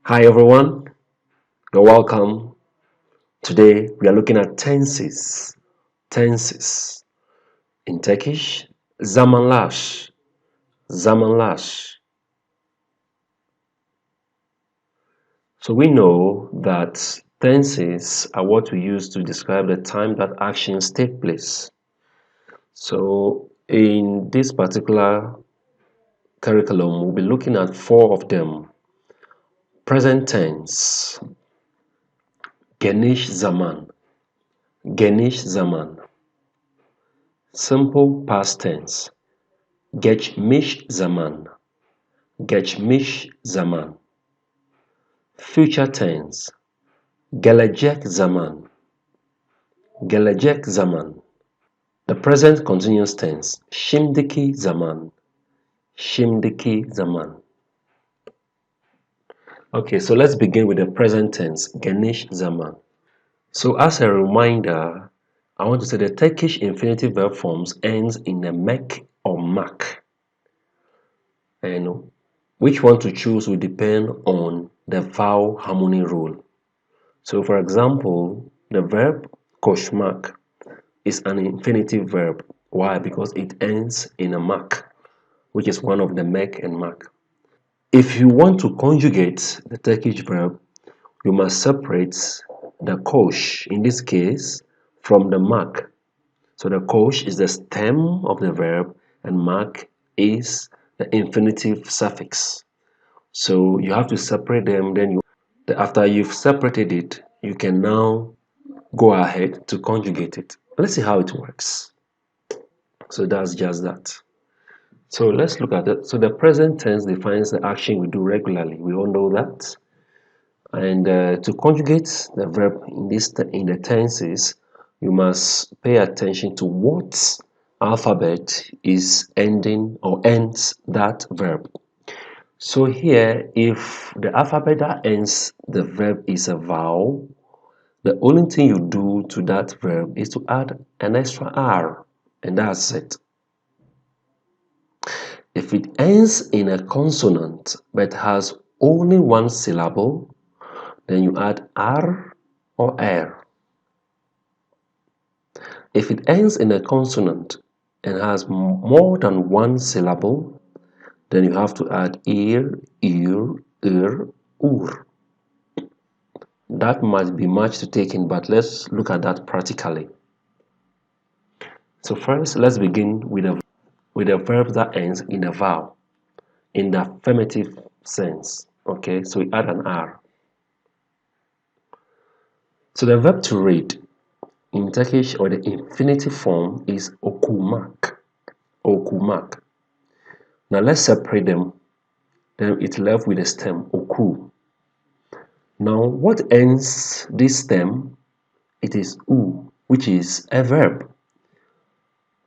Hi everyone, you're welcome. Today we are looking at tenses. Tenses. In Turkish, zamanlar. Zamanlar. So we know that tenses are what we use to describe the time that actions take place. So in this particular curriculum, we'll be looking at four of them. Present tense, geniş zaman, geniş zaman. Simple past tense, geçmiş zaman, geçmiş zaman. Future tense, gelecek zaman, gelecek zaman. The present continuous tense, şimdiki zaman, şimdiki zaman. Okay, so let's begin with the present tense, geniş zaman. So as a reminder, I want to say the Turkish infinitive verb forms ends in a mek or mak. And which one to choose will depend on the vowel harmony rule. So for example, the verb koşmak is an infinitive verb. Why? Because it ends in a mak, which is one of the mek and mak. If you want to conjugate the Turkish verb, you must separate the koş, in this case, from the mak. So the koş is the stem of the verb and mak is the infinitive suffix. So you have to separate them, after you've separated it, you can now go ahead to conjugate it. Let's see how it works. So that's just that. So let's look at it. So the present tense defines the action we do regularly. We all know that. And to conjugate the verb in the tenses, you must pay attention to what alphabet is ending or ends that verb. So here, if the alphabet that ends the verb is a vowel, the only thing you do to that verb is to add an extra R, and that's it. If it ends in a consonant but has only one syllable, then you add R or R. If it ends in a consonant and has more than one syllable, then you have to add ear, ur. That might be much to take in, but let's look at that practically. So first, let's begin with a verb that ends in a vowel, in the affirmative sense. Okay, so we add an R. So the verb to read in Turkish, or the infinitive form, is okumak. Okumak. Now let's separate them. Then it's left with the stem oku. Now what ends this stem? It is u, which is a verb.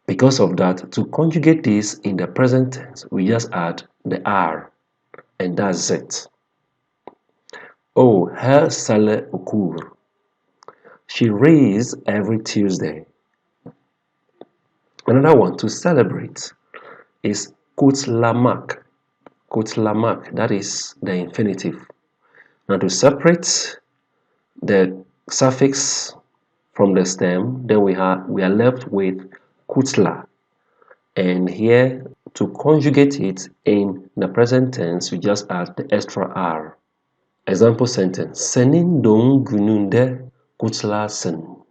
Because of that, to conjugate this in the present tense, we just add the R, and that's it. Oh, her sale okur. She reads every Tuesday. Another one to celebrate is kutlamak. Kutlamak, that is the infinitive. Now to separate the suffix from the stem, then we are left with kutla. And here, to conjugate it in the present tense, we just add the extra R. Example sentence. Senin doğum gününde kutlasın.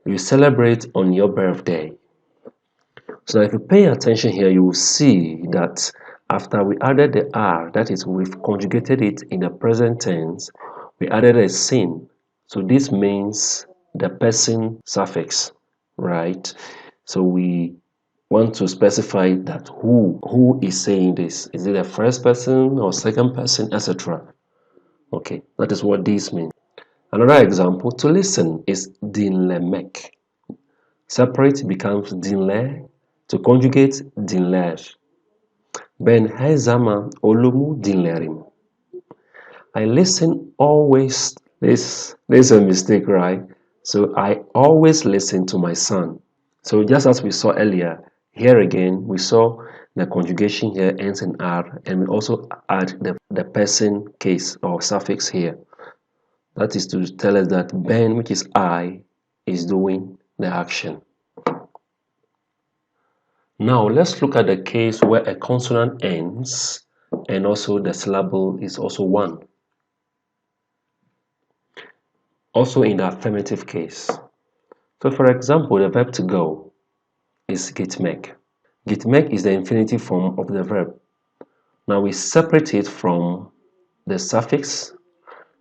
You celebrate on your birthday. So if you pay attention here, you will see that after we added the R, that is, we've conjugated it in the present tense, we added a sin. So this means the person suffix, right? So we want to specify that who is saying this. Is it a first person or second person, etc.? Okay, that is what this means. Another example, to listen, is dinlemek. Separate becomes dinle. To conjugate, dinler. Ben her zaman olumu dinlerim. I listen always. This is a mistake, right? So I always listen to my son. So just as we saw earlier, here again we saw The conjugation here ends in R, and we also add the person case or suffix here. That is to tell us that Ben, which is I, is doing the action. Now let's look at the case where a consonant ends and also the syllable is also one. Also in the affirmative case. So for example, the verb to go is gitmek. Gitmek is the infinitive form of the verb. Now we separate it from the suffix,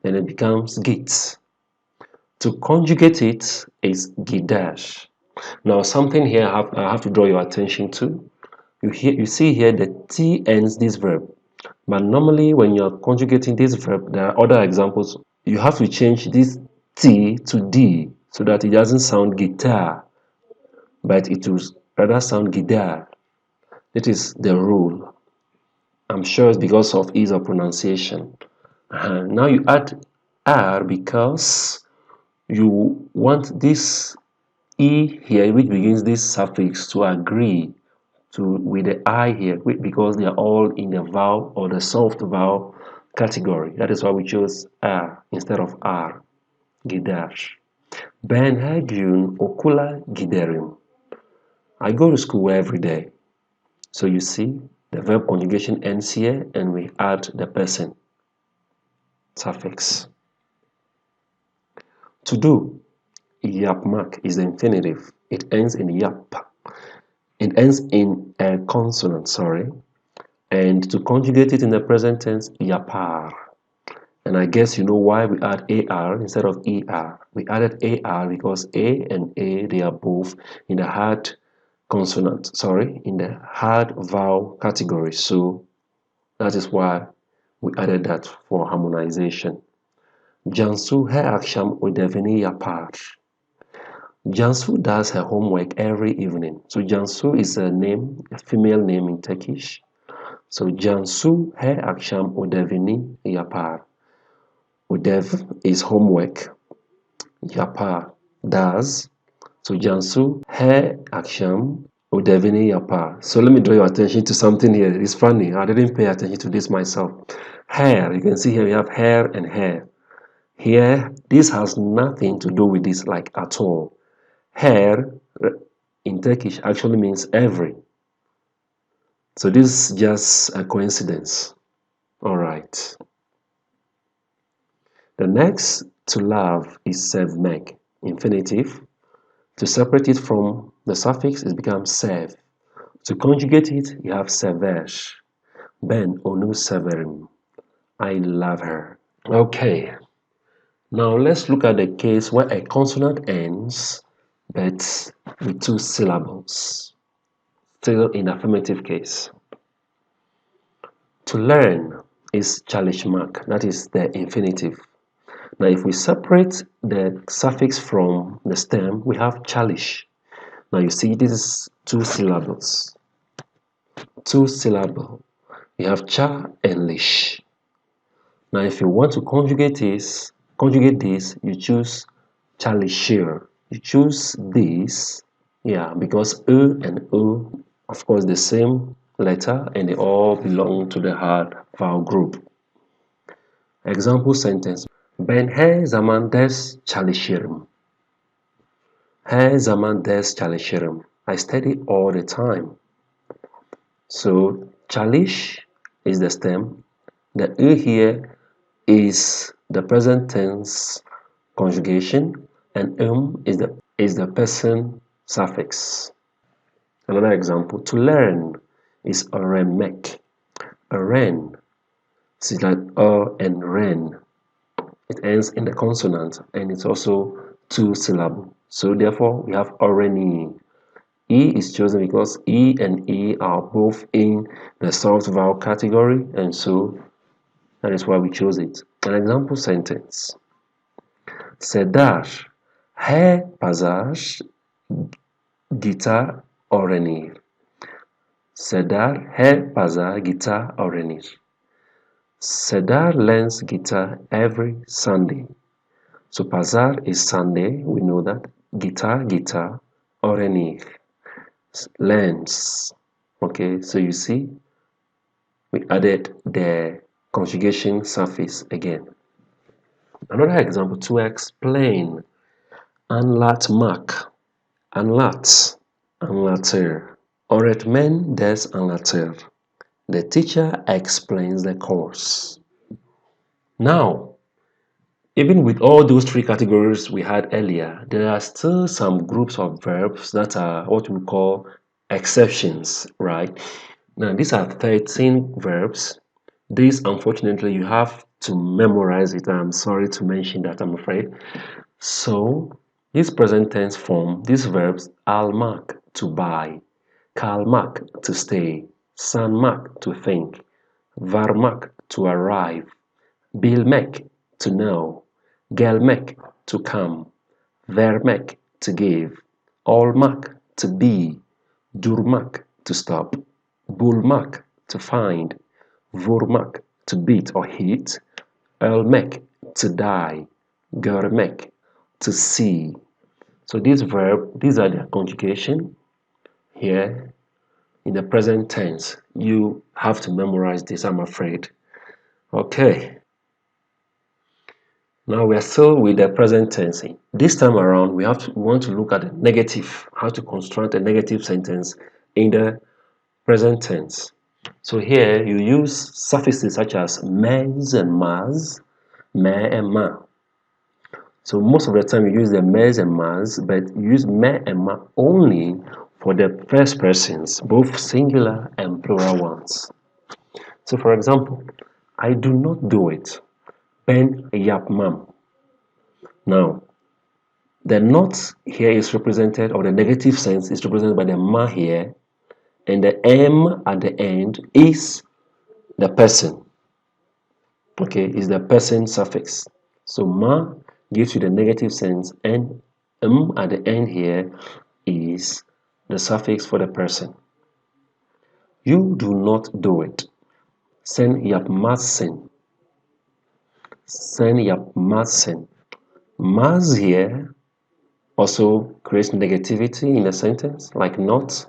then it becomes git. To conjugate it is gidash. Now something here I have to draw your attention to. You see here the T ends this verb. But normally when you're conjugating this verb, there are other examples. You have to change this T to D so that it doesn't sound guitar, but it will rather sound guitar. That is the rule. I'm sure it's because of ease of pronunciation. Now you add R because you want this E here, which begins this suffix, to agree with the I here, because they are all in the vowel or the soft vowel category. That is why we chose R instead of R. Gider. Ben her gün okula giderim. I go to school every day. So you see, the verb conjugation ends here and we add the person suffix. To do, yapmak is the infinitive. It ends in yap. It ends in a consonant, sorry. And to conjugate it in the present tense, yapar. And I guess you know why we add AR instead of ER. We added AR because A and A, they are both in the hard consonant, in the hard vowel category. So that is why we added that for harmonization. Jansu her akşam ödevini yapar. Jansu does her homework every evening. So Jansu is a name, a female name in Turkish. So Jansu her akşam ödevini yapar. Ödev is homework. Yapar does. So Jansu her akşam ödevini yapar. So let me draw your attention to something here. It's funny. I didn't pay attention to this myself. Hair. You can see here we have hair and hair. Here, this has nothing to do with this like at all. Hair in Turkish actually means every. So this is just a coincidence. Alright. The next to love is sevmek, infinitive. To separate it from the suffix, it becomes sev. To conjugate it, you have sevesh. Ben onu severim. I love her. Okay. Now let's look at the case where a consonant ends but with two syllables. Still in affirmative case. To learn is çalışmak, that is the infinitive. Now if we separate the suffix from the stem, we have chalish. Now you see this is two syllables. Two syllable. You have cha and lish. Now if you want to conjugate this, you choose chalishir. You choose this, yeah, because E and U, of course, the same letter and they all belong to the hard vowel group. Example sentence. Ben her zaman ders çalışırım. Her zaman ders çalışırım. I study all the time. So chalish is the stem. The E here is the present tense conjugation and is the person suffix. Another example, to learn is öğrenmek. Öğren, see that and ren. It ends in the consonant and it's also two syllable. So therefore we have öğreni. E is chosen because E and E are both in the soft vowel category, and so that is why we chose it. An example sentence. Sedar her pazar gitar öğrenir. Sedar her pazar gitar öğrenir. Sedar learns guitar every Sunday. So pazar is Sunday, we know that. Guitar, öğrenir. Learns. Okay, so you see, we added the conjugation suffix again. Another example to explain anlatmak, anlat, anlater. Öğretmen ders anlatır. The teacher explains the course. Now, even with all those three categories we had earlier, there are still some groups of verbs that are what we call exceptions, right? Now, these are 13 verbs. These, unfortunately, you have to memorize it. I'm sorry to mention that, I'm afraid. So, this present tense form, these verbs, almak, to buy, kalmak, to stay, sanmak, to think, varmak, to arrive, bilmek, to know, gelmek, to come, vermek, to give, olmak, to be, durmak, to stop, bulmak, to find, vurmak, to beat or hit, ölmek, to die, görmek, to see. So these are the conjugation here in the present tense. You have to memorize this, I'm afraid. Okay. Now we are still with the present tense. This time around, we want to look at the negative, how to construct a negative sentence in the present tense. So here you use suffixes such as mes and mas, me and ma. So most of the time you use the mes and mas, but you use me and ma only for the first persons, both singular and plural ones. So for example, I do not do it. Ben yapmam. Now, the not here is represented, or the negative sense is represented by the ma here, and the m at the end is the person. Okay, is the person suffix. So ma gives you the negative sense, and m at the end here is the suffix for the person. You do not do it. Sen yapmazsın. Sen yapmazsın. Maz here also creates negativity in the sentence, like not,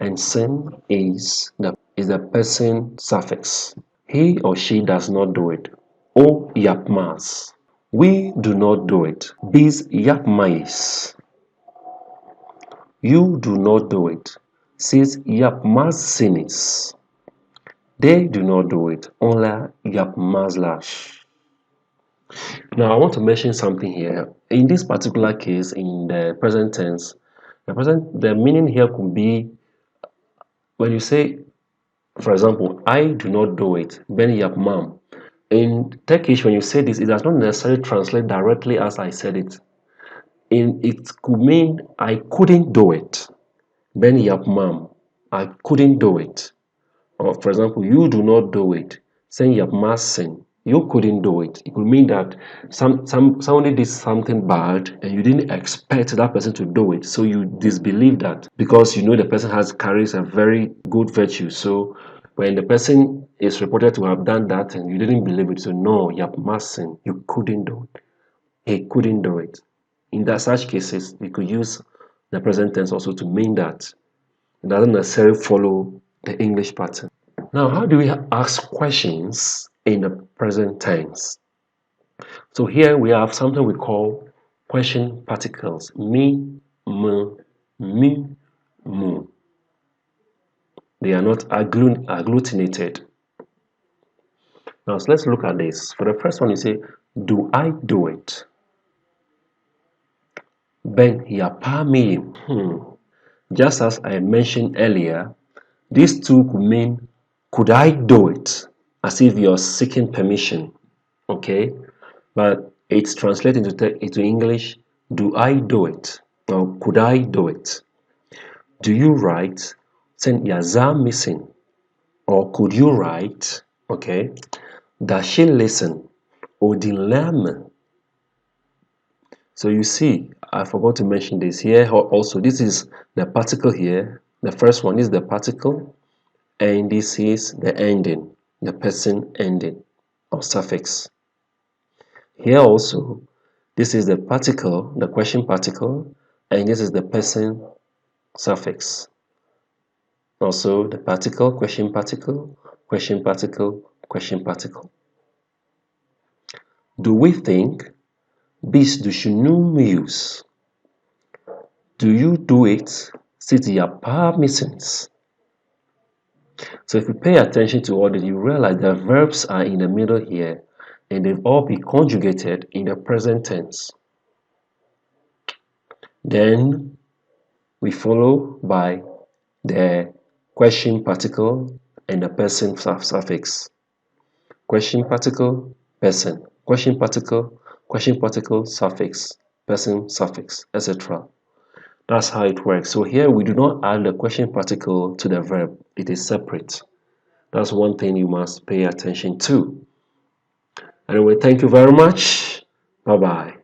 and sen is the person suffix. He or she does not do it. O yapmaz. We do not do it. Biz yapmayız. You do not do it. Siz yapmazsınız. They do not do it. Onlar yapmazlar. Now, I want to mention something here. In this particular case, in the present tense, the meaning here could be when you say, for example, I do not do it, ben yapmam. In Turkish, when you say this, it does not necessarily translate directly as I said it. It could mean I couldn't do it. Ben yapmam. I couldn't do it. Or for example, you do not do it. Sen yapmazsın. You couldn't do it. It could mean that somebody did something bad and you didn't expect that person to do it. So you disbelieve that because you know the person carries a very good virtue. So when the person is reported to have done that and you didn't believe it, so no, yapmazsın. You couldn't do it. He couldn't do it. In such cases, you could use the present tense also to mean that. It doesn't necessarily follow the English pattern. Now, how do we ask questions in the present tense? So here we have something we call question particles. Me, m, mi, mu. They are not agglutinated. Now, so let's look at this. For the first one, you say, do I do it? Ben yapamıyım. Just as I mentioned earlier, these two could mean, could I do it? As if you're seeking permission, okay? But it's translated into English, do I do it? Or could I do it? Do you write? Sen yazar mısın? Or could you write? Okay. Does she listen? O dinler mi? So you see, I forgot to mention this here also. This is the particle here. The first one is the particle, and this is the ending, the person ending or suffix. Here also, this is the particle, the question particle, and this is the person suffix. Also the particle, question particle, question particle, question particle. Do we think? Bist du schon müde? Do you do it? Sieht ihr paar missens? So if you pay attention to all that, you realize that verbs are in the middle here and they've all been conjugated in the present tense. Then we follow by the question particle and the person suffix. Question particle, person. Question particle, suffix, person suffix, etc. That's how it works. So here we do not add the question particle to the verb. It is separate. That's one thing you must pay attention to. Anyway, thank you very much. Bye-bye.